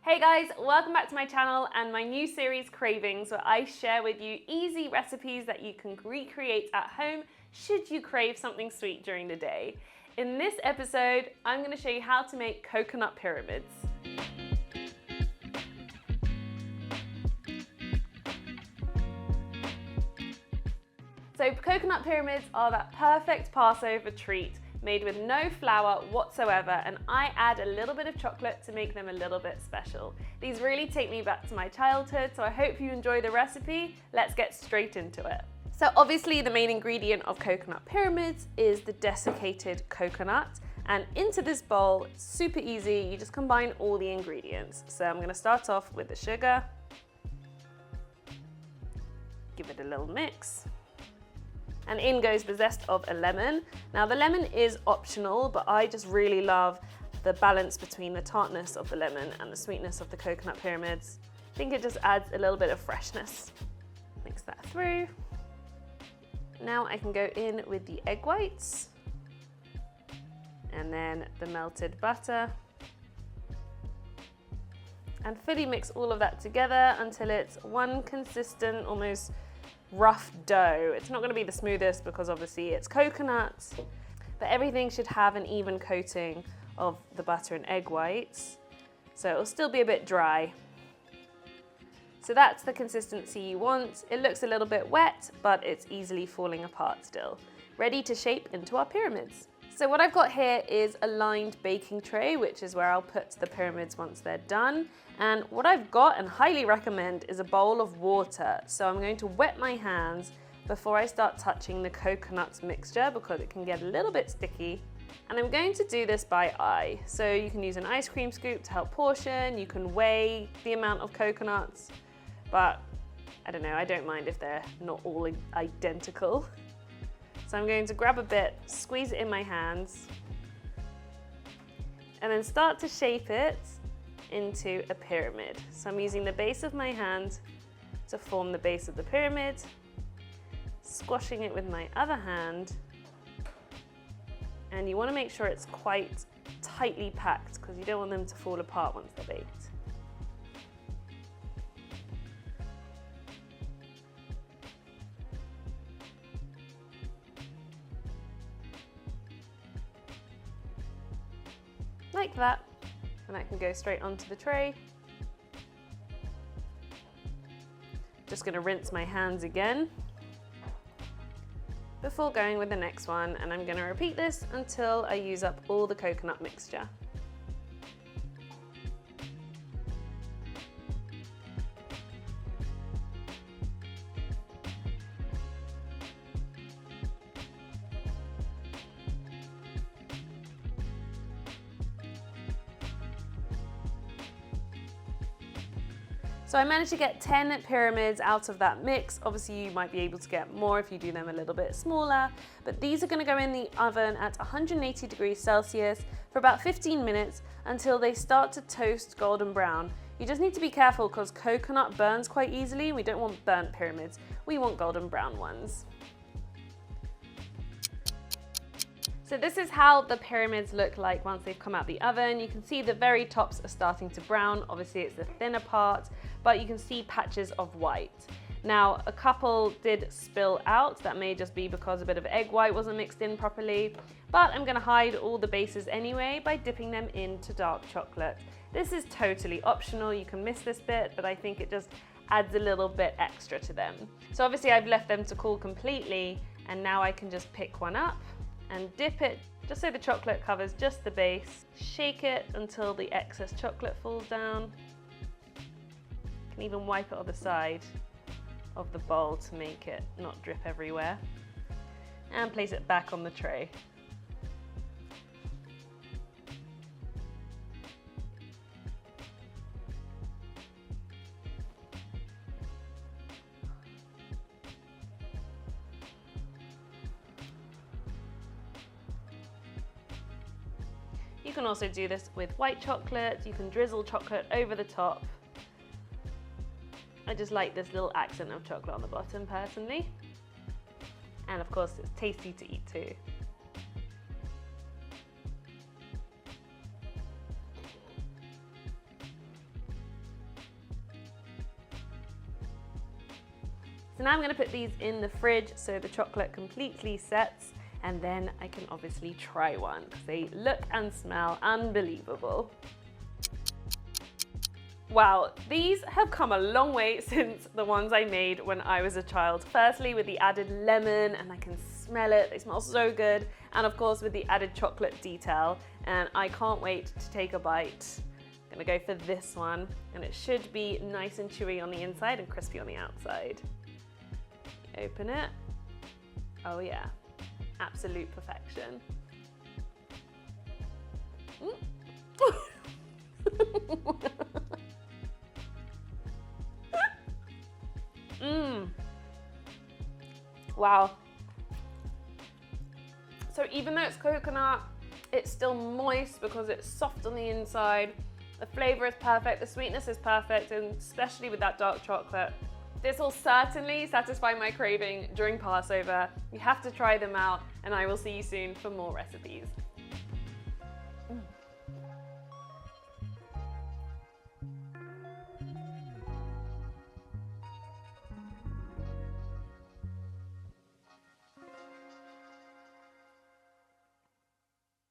Hey guys, welcome back to my channel and my new series Cravings, where I share with you easy recipes that you can recreate at home should you crave something sweet during the day. In this episode, I'm going to show you how to make coconut pyramids. So coconut pyramids are that perfect Passover treat made with no flour whatsoever, and I add a little bit of chocolate to make them a little bit special. These really take me back to my childhood, so I hope you enjoy the recipe. Let's get straight into it. So obviously the main ingredient of coconut pyramids is the desiccated coconut, and into this bowl, super easy, you just combine all the ingredients. So I'm going to start off with the sugar, give it a little mix. And in goes the zest of a lemon. Now the lemon is optional, but I just really love the balance between the tartness of the lemon and the sweetness of the coconut pyramids. I think it just adds a little bit of freshness. Mix that through. Now I can go in with the egg whites and then the melted butter and fully mix all of that together until it's one consistent, almost rough dough. It's not going to be the smoothest because obviously it's coconut, but everything should have an even coating of the butter and egg whites, so it'll still be a bit dry. So that's the consistency you want. It looks a little bit wet, but it's easily falling apart still. Ready to shape into our pyramids. So what I've got here is a lined baking tray, which is where I'll put the pyramids once they're done. And what I've got and highly recommend is a bowl of water. So I'm going to wet my hands before I start touching the coconut mixture because it can get a little bit sticky. And I'm going to do this by eye. So you can use an ice cream scoop to help portion, you can weigh the amount of coconuts, but I don't know, I don't mind if they're not all identical. So I'm going to grab a bit, squeeze it in my hands, and then start to shape it into a pyramid. So I'm using the base of my hand to form the base of the pyramid, squashing it with my other hand, and you want to make sure it's quite tightly packed because you don't want them to fall apart once they're baked. Like that, and that can go straight onto the tray. Just going to rinse my hands again before going with the next one, and I'm going to repeat this until I use up all the coconut mixture. So I managed to get 10 pyramids out of that mix. Obviously you might be able to get more if you do them a little bit smaller, but these are going to go in the oven at 180 degrees Celsius for about 15 minutes until they start to toast golden brown. You just need to be careful because coconut burns quite easily. We don't want burnt pyramids, we want golden brown ones. So this is how the pyramids look like once they've come out the oven. You can see the very tops are starting to brown. Obviously it's the thinner part, but you can see patches of white. Now a couple did spill out. That may just be because a bit of egg white wasn't mixed in properly, but I'm gonna hide all the bases anyway by dipping them into dark chocolate. This is totally optional. You can miss this bit, but I think it just adds a little bit extra to them. So obviously I've left them to cool completely, and now I can just pick one up and dip it just so the chocolate covers just the base. Shake it until the excess chocolate falls down. You can even wipe it on the side of the bowl to make it not drip everywhere. And place it back on the tray. You can also do this with white chocolate. You can drizzle chocolate over the top. I just like this little accent of chocolate on the bottom personally. And of course it's tasty to eat too. So now I'm going to put these in the fridge so the chocolate completely sets, and then I can obviously try one because they look and smell unbelievable. Wow, these have come a long way since the ones I made when I was a child. Firstly, with the added lemon, and I can smell it, they smell so good. And of course, with the added chocolate detail, and I can't wait to take a bite. I'm gonna go for this one, and it should be nice and chewy on the inside and crispy on the outside. Open it. Oh yeah, absolute perfection. Wow. So even though it's coconut, it's still moist because it's soft on the inside. The flavor is perfect, the sweetness is perfect, and especially with that dark chocolate. This will certainly satisfy my craving during Passover. You have to try them out, and I will see you soon for more recipes.